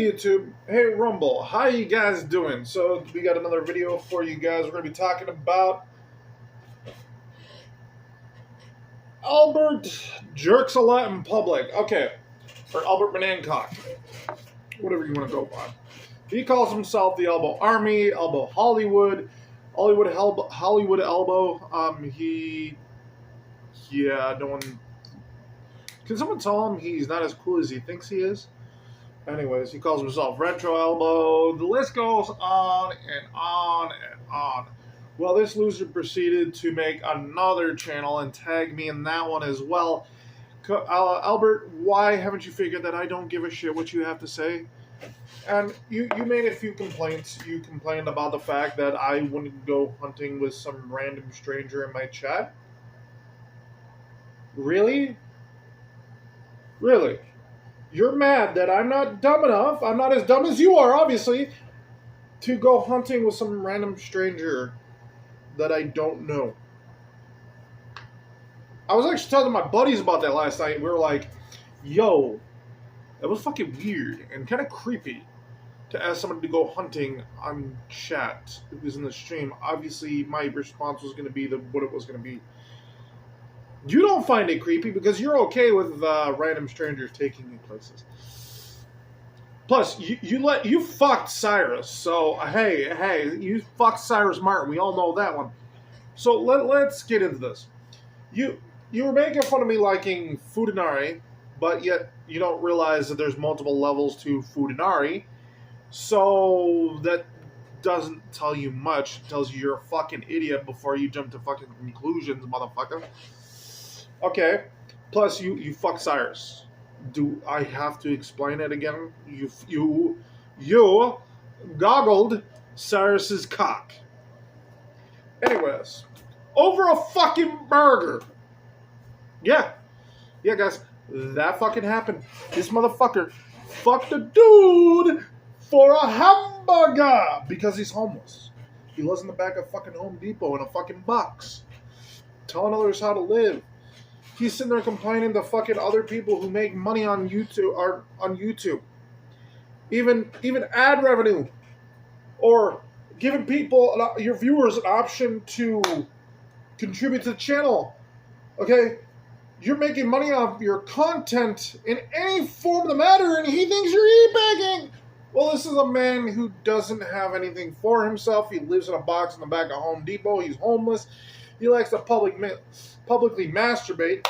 Hey YouTube, hey Rumble, how you guys doing? So we got another video for you guys. We're going to be talking about Albert jerks a lot in public. Okay, or Albert Manancock, whatever you want to go by. He calls himself the Elbow Army, Elbow Hollywood, Hollywood Elbow. No one. Can someone tell him he's not as cool as he thinks he is? Anyways, he calls himself Retro Elbow. The list goes on and on and on. Well, this loser proceeded to make another channel and tag me in that one as well. Albert, why haven't you figured that I don't give a shit what you have to say? And you made a few complaints. You complained about the fact that I wouldn't go hunting with some random stranger in my chat. Really? Really? You're mad that I'm not dumb enough, I'm not as dumb as you are, obviously, to go hunting with some random stranger that I don't know. I was actually talking to my buddies about that last night. We were like, yo, that was fucking weird and kind of creepy to ask somebody to go hunting on chat who was in the stream. Obviously, my response was going to be what it was going to be. You don't find it creepy because you're okay with random strangers taking you places. Plus, you fucked Cyrus. So hey, you fucked Cyrus Martin. We all know that one. So let's get into this. You were making fun of me liking Futanari, but yet you don't realize that there's multiple levels to Futanari. So that doesn't tell you much. It tells you you're a fucking idiot before you jump to fucking conclusions, motherfucker. Okay, plus you fuck Cyrus. Do I have to explain it again? You goggled Cyrus's cock. Anyways, over a fucking burger. Yeah, guys, that fucking happened. This motherfucker fucked a dude for a hamburger because he's homeless. He lives in the back of fucking Home Depot in a fucking box, telling others how to live. He's sitting there complaining to fucking other people who make money on YouTube. Even ad revenue. Or giving people, your viewers, an option to contribute to the channel. Okay? You're making money off your content in any form of the matter, and he thinks you're e-begging. Well, this is a man who doesn't have anything for himself. He lives in a box in the back of Home Depot. He's homeless. He likes to publicly masturbate,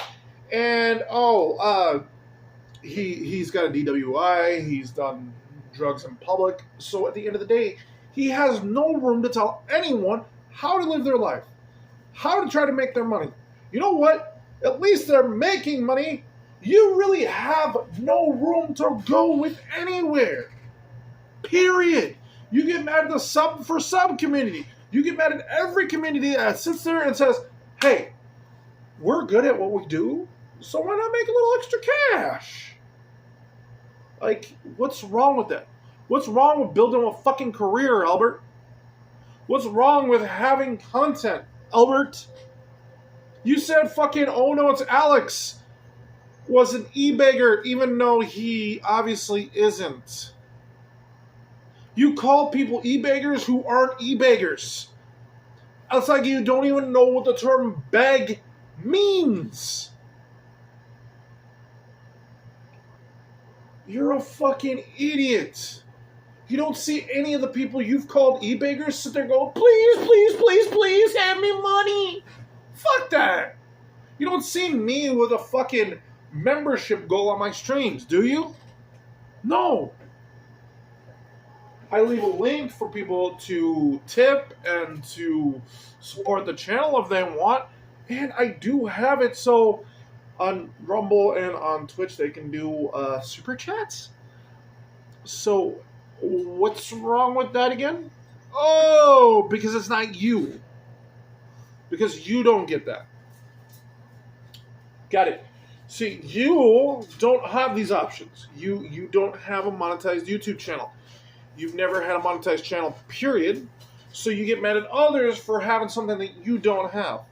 and he's got a DWI. He's done drugs in public. So at the end of the day, he has no room to tell anyone how to live their life, how to try to make their money. You know what? At least they're making money. You really have no room to go with anywhere. Period. You get mad at the sub for sub community. You get mad at every community that sits there and says, hey, we're good at what we do, so why not make a little extra cash? Like, what's wrong with that? What's wrong with building a fucking career, Albert? What's wrong with having content, Albert? You said fucking, oh no, it's Alex was an e-beggar, even though he obviously isn't. You call people e-beggars who aren't e-beggars. It's like you don't even know what the term beg means. You're a fucking idiot. You don't see any of the people you've called e-beggars sit there and go, please, hand me money. Fuck that. You don't see me with a fucking membership goal on my streams, do you? No. I leave a link for people to tip and to support the channel if they want. And I do have it so on Rumble and on Twitch they can do super chats. So what's wrong with that again? Oh, because it's not you. Because you don't get that. Got it. See, you don't have these options. You don't have a monetized YouTube channel. You've never had a monetized channel, period. So you get mad at others for having something that you don't have.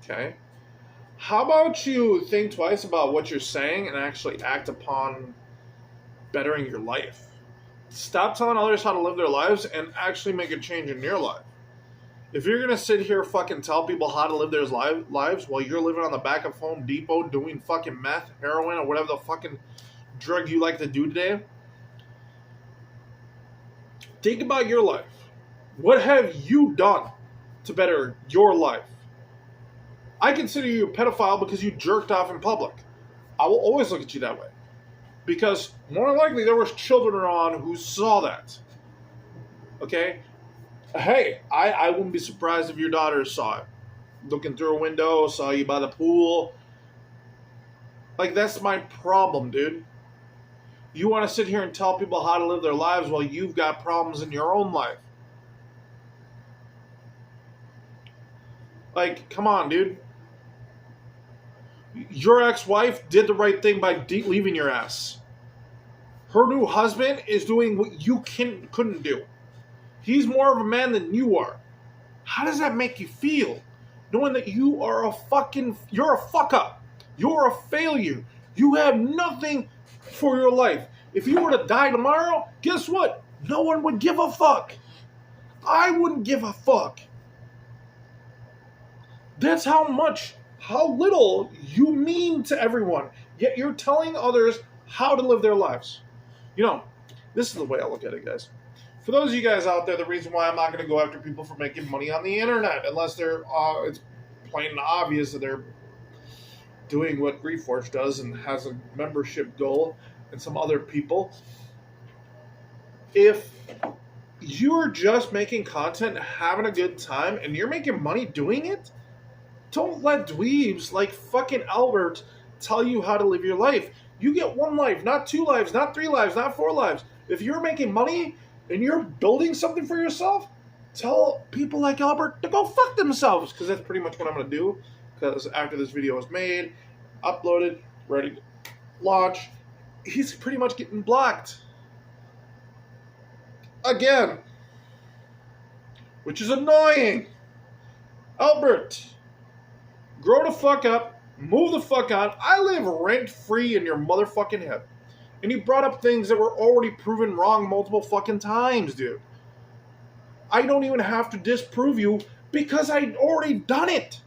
Okay? How about you think twice about what you're saying and actually act upon bettering your life. Stop telling others how to live their lives and actually make a change in your life. If you're going to sit here fucking tell people how to live their lives while you're living on the back of Home Depot doing fucking meth, heroin, or whatever the fucking drug you like to do today, think about your life. What have you done to better your life? I consider you a pedophile because you jerked off in public. I will always look at you that way. Because more than likely there was children around who saw that. Okay? Hey, I wouldn't be surprised if your daughter saw it. Looking through a window, saw you by the pool. Like, that's my problem, dude. You want to sit here and tell people how to live their lives while you've got problems in your own life. Like, come on, dude. Your ex-wife did the right thing by leaving your ass. Her new husband is doing what you couldn't do. He's more of a man than you are. How does that make you feel? Knowing that you're a fuck up. You're a failure. You have nothing for your life. If you were to die tomorrow, guess what? No one would give a fuck. I wouldn't give a fuck. That's how little you mean to everyone. Yet you're telling others how to live their lives. You know, this is the way I look at it, guys. For those of you guys out there, the reason why I'm not going to go after people for making money on the internet, unless it's plain and obvious that they're doing what Reforge does and has a membership goal and some other people. If you're just making content, having a good time, and you're making money doing it, don't let dweebs like fucking Albert tell you how to live your life. You get one life, not 2 lives, not 3 lives, not 4 lives. If you're making money and you're building something for yourself, tell people like Albert to go fuck themselves, because that's pretty much what I'm going to do. Because after this video is made, uploaded, ready to launch, he's pretty much getting blocked. Again. Which is annoying. Albert, grow the fuck up. Move the fuck on. I live rent-free in your motherfucking head. And you brought up things that were already proven wrong multiple fucking times, dude. I don't even have to disprove you because I'd already done it.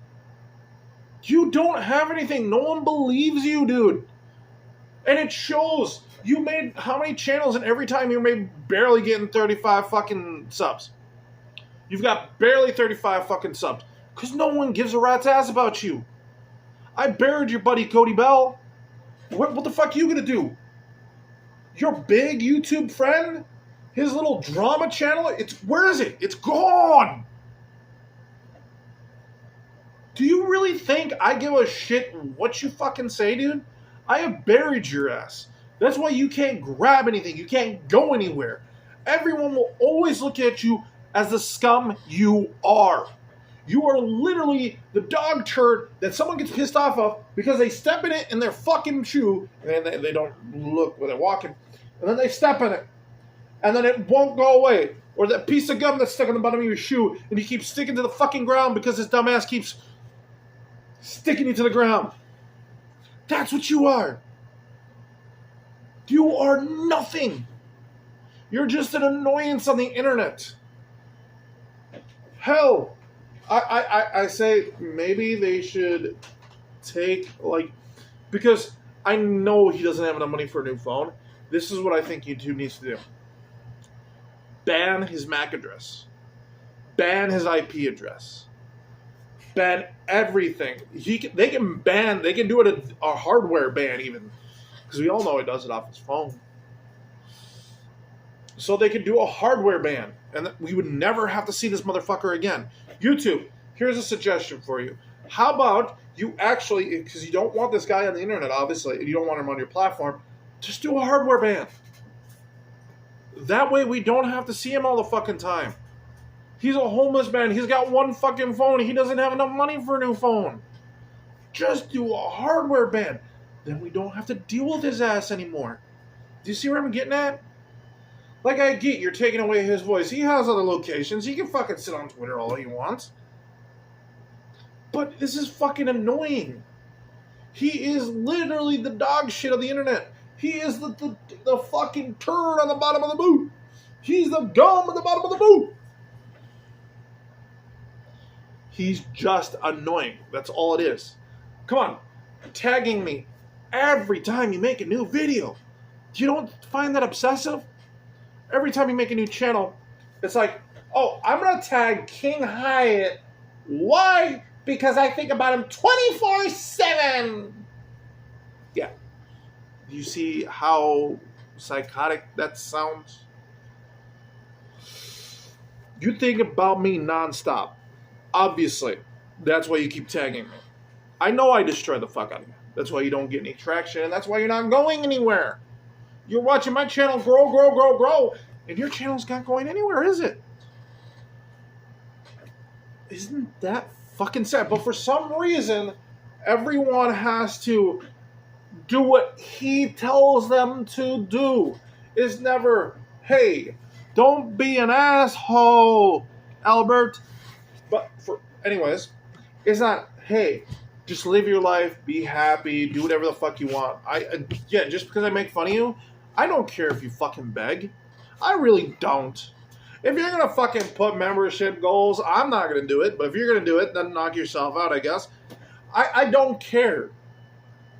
You don't have anything. No one believes you, dude. And it shows. You made how many channels, and every time you made barely getting 35 fucking subs. You've got barely 35 fucking subs. Because no one gives a rat's ass about you. I buried your buddy Cody Bell. What the fuck are you gonna do? Your big YouTube friend? His little drama channel? Where is it? It's gone! Do you really think I give a shit what you fucking say, dude? I have buried your ass. That's why you can't grab anything. You can't go anywhere. Everyone will always look at you as the scum you are. You are literally the dog turd that someone gets pissed off of because they step in it in their fucking shoe, and they don't look where they're walking, and then they step in it, and then it won't go away. Or that piece of gum that's stuck on the bottom of your shoe, and you keep sticking to the fucking ground because this dumbass keeps sticking you to the ground. That's what you are. You are nothing. You're just an annoyance on the internet. Hell, I say maybe they should take, because I know he doesn't have enough money for a new phone. This is what I think YouTube needs to do. Ban his MAC address. Ban his IP address. Ban everything. They can do it a hardware ban even. Because we all know he does it off his phone. So they could do a hardware ban. And we would never have to see this motherfucker again. YouTube, here's a suggestion for you. How about you actually, because you don't want this guy on the internet, obviously, and you don't want him on your platform, just do a hardware ban. That way we don't have to see him all the fucking time. He's a homeless man. He's got one fucking phone. He doesn't have enough money for a new phone. Just do a hardware ban. Then we don't have to deal with his ass anymore. Do you see where I'm getting at? Like, I get you're taking away his voice. He has other locations. He can fucking sit on Twitter all he wants. But this is fucking annoying. He is literally the dog shit of the internet. He is the fucking turd on the bottom of the boot. He's the gum at the bottom of the boot. He's just annoying. That's all it is. Come on, tagging me every time you make a new video. You don't find that obsessive? Every time you make a new channel, it's like, oh, I'm going to tag King Hyatt. Why? Because I think about him 24/7. Yeah. You see how psychotic that sounds? You think about me nonstop. Obviously, that's why you keep tagging me. I know I destroy the fuck out of you. That's why you don't get any traction, and that's why you're not going anywhere. You're watching my channel grow, and your channel's not going anywhere, is it? Isn't that fucking sad? But for some reason, everyone has to do what he tells them to do. It's never, hey, don't be an asshole, Albert. But anyways, it's not, hey, just live your life, be happy, do whatever the fuck you want. Just because I make fun of you, I don't care if you fucking beg. I really don't. If you're gonna fucking put membership goals, I'm not gonna do it. But if you're gonna do it, then knock yourself out, I guess. I don't care.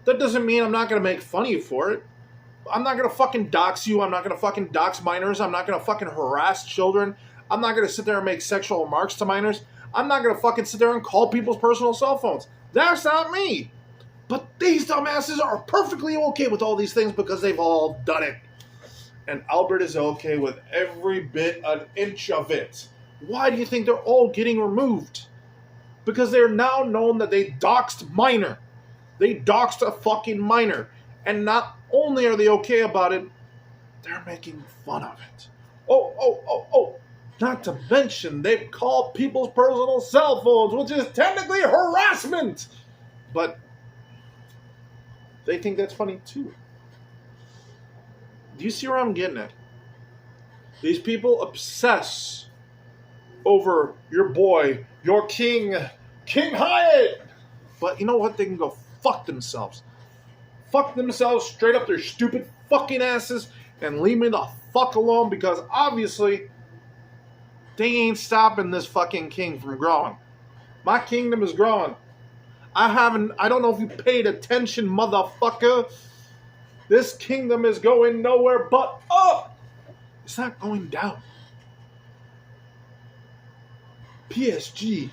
That doesn't mean I'm not gonna make fun of you for it. I'm not gonna fucking dox you. I'm not gonna fucking dox minors. I'm not gonna fucking harass children. I'm not gonna sit there and make sexual remarks to minors. I'm not gonna fucking sit there and call people's personal cell phones. That's not me. But these dumbasses are perfectly okay with all these things because they've all done it. And Albert is okay with every bit, an inch of it. Why do you think they're all getting removed? Because they're now known that they doxed minor. They doxed a fucking minor. And not only are they okay about it, they're making fun of it. Oh. Not to mention, they've called people's personal cell phones, which is technically harassment. But they think that's funny too. Do you see where I'm getting at? These people obsess over your boy, your king, King Hyatt. But you know what? They can go fuck themselves. Fuck themselves straight up their stupid fucking asses and leave me the fuck alone because obviously they ain't stopping this fucking king from growing. My kingdom is growing. I don't know if you paid attention, motherfucker. This kingdom is going nowhere but up. It's not going down. PSG,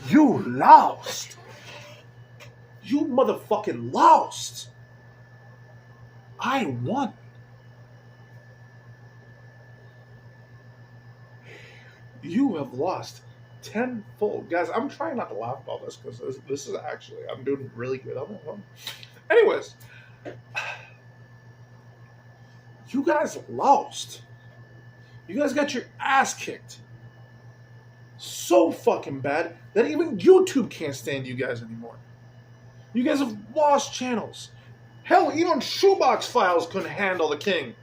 you lost. You motherfucking lost. I won. You have lost tenfold. Guys, I'm trying not to laugh about this because this is actually, I'm doing really good on that one. Anyways, you guys lost. You guys got your ass kicked. So fucking bad that even YouTube can't stand you guys anymore. You guys have lost channels. Hell, even Shoebox Files couldn't handle the king.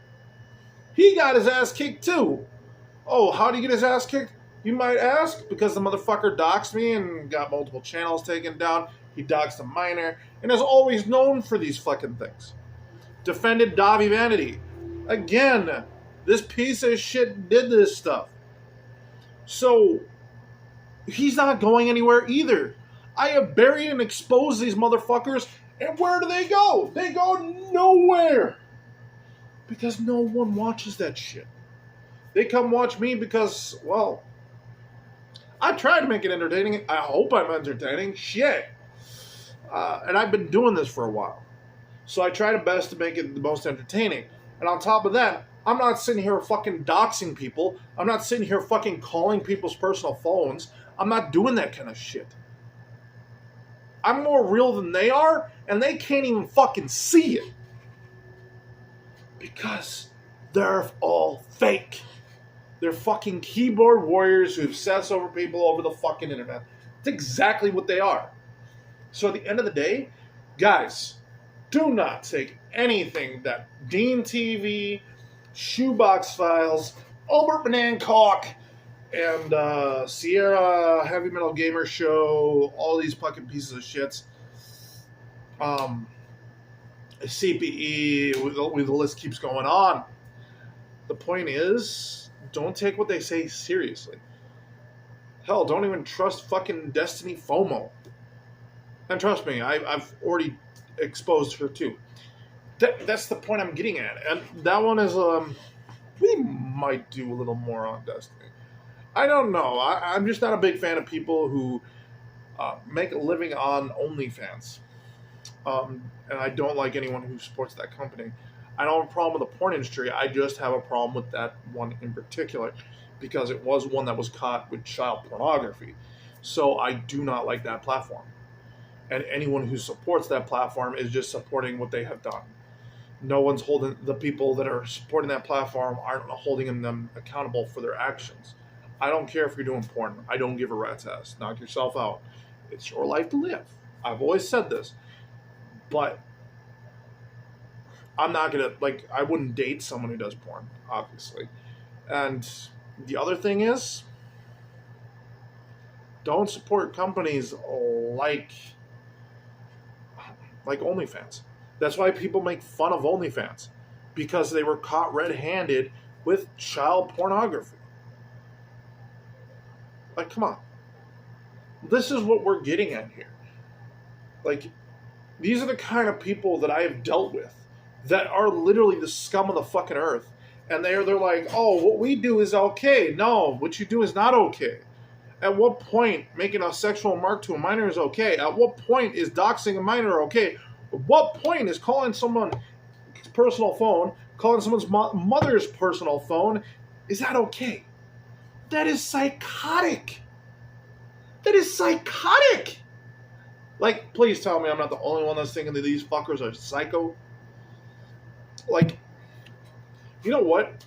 He got his ass kicked too. Oh, how did he get his ass kicked? You might ask, because the motherfucker doxed me and got multiple channels taken down. He doxed a minor and is always known for these fucking things. Defended Davi Vanity. Again, this piece of shit did this stuff. So, he's not going anywhere either. I have buried and exposed these motherfuckers, and where do they go? They go nowhere. Because no one watches that shit. They come watch me because, well, I try to make it entertaining. I hope I'm entertaining. Shit. And I've been doing this for a while. So I try the best to make it the most entertaining. And on top of that, I'm not sitting here fucking doxing people. I'm not sitting here fucking calling people's personal phones. I'm not doing that kind of shit. I'm more real than they are, and they can't even fucking see it. Because they're all fake. They're fucking keyboard warriors who obsess over people over the fucking internet. That's exactly what they are. So at the end of the day, guys, do not take anything that Dean TV, Shoebox Files, Albert Banancock, and Sierra Heavy Metal Gamer Show, all these fucking pieces of shits, CPE, the list keeps going on. The point is, don't take what they say seriously. Hell, don't even trust fucking Destiny FOMO. And trust me, I've already exposed her too. That's the point I'm getting at. And that one is, we might do a little more on Destiny. I don't know. I'm just not a big fan of people who make a living on OnlyFans. And I don't like anyone who supports that company. I don't have a problem with the porn industry. I just have a problem with that one in particular because it was one that was caught with child pornography. So I do not like that platform. And anyone who supports that platform is just supporting what they have done. No one's holding, the people that are supporting that platform aren't holding them accountable for their actions. I don't care if you're doing porn. I don't give a rat's ass. Knock yourself out. It's your life to live. I've always said this. But I'm not going to, I wouldn't date someone who does porn, obviously. And the other thing is, don't support companies like OnlyFans. That's why people make fun of OnlyFans, because they were caught red-handed with child pornography. Come on. This is what we're getting at here. These are the kind of people that I have dealt with that are literally the scum of the fucking earth. And they're like, oh, what we do is okay. No, what you do is not okay. At what point making a sexual remark to a minor is okay? At what point is doxing a minor okay? At what point is calling someone's personal phone, calling someone's mother's personal phone, is that okay? That is psychotic. That is psychotic. Please tell me I'm not the only one that's thinking that these fuckers are psycho. You know what?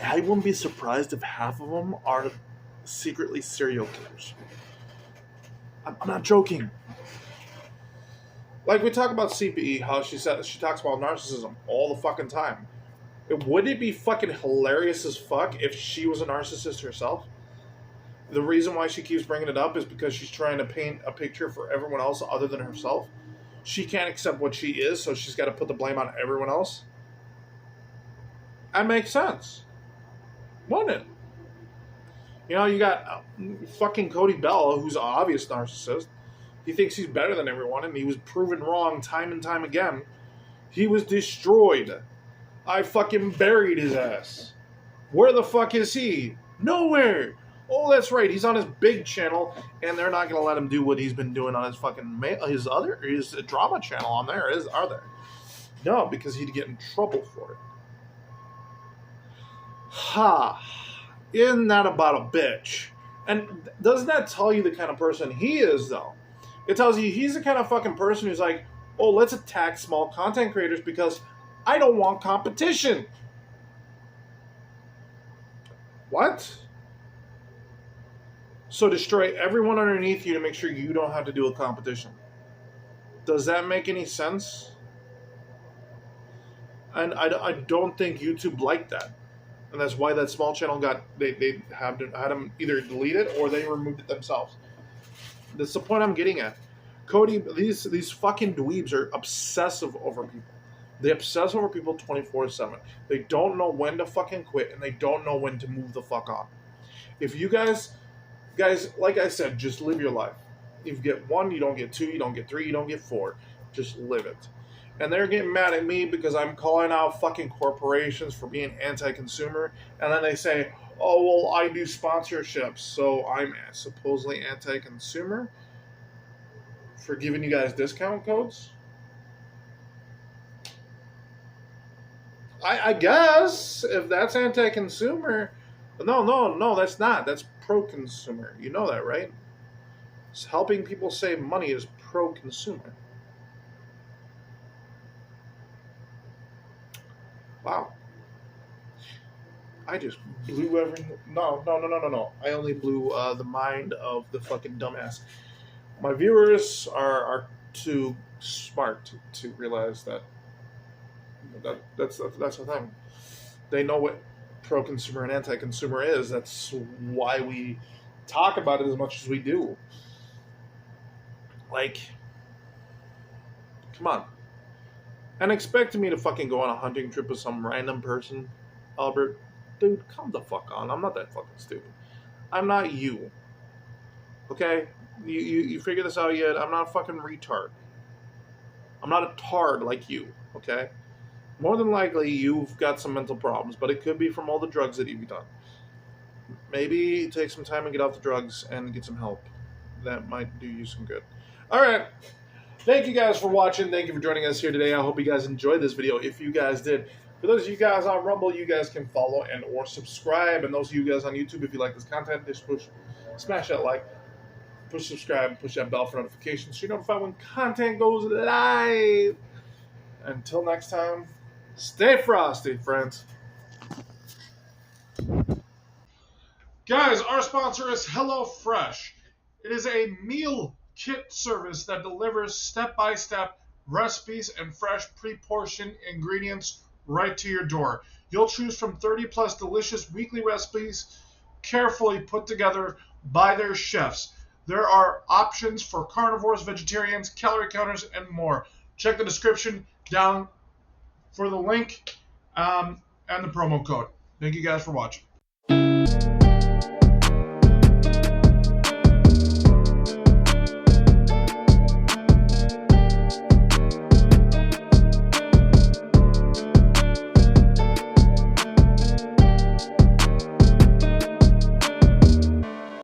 I wouldn't be surprised if half of them are secretly serial killers. I'm not joking. We talk about CPE, how she talks about narcissism all the fucking time. Wouldn't it be fucking hilarious as fuck if she was a narcissist herself? The reason why she keeps bringing it up is because she's trying to paint a picture for everyone else other than herself. She can't accept what she is, so she's got to put the blame on everyone else. That makes sense. Wouldn't it? You got fucking Cody Bell, who's an obvious narcissist. He thinks he's better than everyone, and he was proven wrong time and time again. He was destroyed. I fucking buried his ass. Where the fuck is he? Nowhere. Oh, that's right. He's on his big channel, and they're not going to let him do what he's been doing on his fucking his drama channel on there. Are they? No, because he'd get in trouble for it. Ha. Isn't that about a bitch? And doesn't that tell you the kind of person he is, though? It tells you he's the kind of fucking person who's like, oh, let's attack small content creators because I don't want competition. What? So destroy everyone underneath you to make sure you don't have to do a competition. Does that make any sense? And I don't think YouTube liked that. And that's why that small channel they had them either delete it or they removed it themselves. That's the point I'm getting at. Cody, these fucking dweebs are obsessive over people. They obsess over people 24/7. They don't know when to fucking quit, and they don't know when to move the fuck on. If you guys, like I said, just live your life. If you get 1, you don't get 2, you don't get 3, you don't get 4. Just live it. And they're getting mad at me because I'm calling out fucking corporations for being anti-consumer. And then they say, oh, well, I do sponsorships, so I'm supposedly anti-consumer for giving you guys discount codes? I guess, if that's anti-consumer. No, that's not. That's pro-consumer. You know that, right? It's helping people save money is pro-consumer. Wow. I just blew everything. No. I only blew the mind of the fucking dumbass. My viewers are too smart to realize that's the thing. They know what pro-consumer and anti-consumer is. That's why we talk about it as much as we do. Come on. and expecting me to fucking go on a hunting trip with some random person, Albert, dude, come the fuck on. I'm not that fucking stupid. I'm not you. Okay? You figure this out yet? I'm not a fucking retard. I'm not a tard like you, okay? More than likely, you've got some mental problems, but it could be from all the drugs that you've done. Maybe take some time and get off the drugs and get some help. That might do you some good. All right. Thank you guys for watching. Thank you for joining us here today. I hope you guys enjoyed this video. If you guys did, for those of you guys on Rumble, you guys can follow and or subscribe. And those of you guys on YouTube, if you like this content, just smash that like, push subscribe, push that bell for notifications so you're notified when content goes live. Until next time, stay frosty, friends. Guys, our sponsor is HelloFresh. It is a meal kit service that delivers step-by-step recipes and fresh pre-portioned ingredients right to your door. You'll choose from 30-plus delicious weekly recipes carefully put together by their chefs. There are options for carnivores, vegetarians, calorie counters, and more. Check the description down for the link and the promo code. Thank you guys for watching.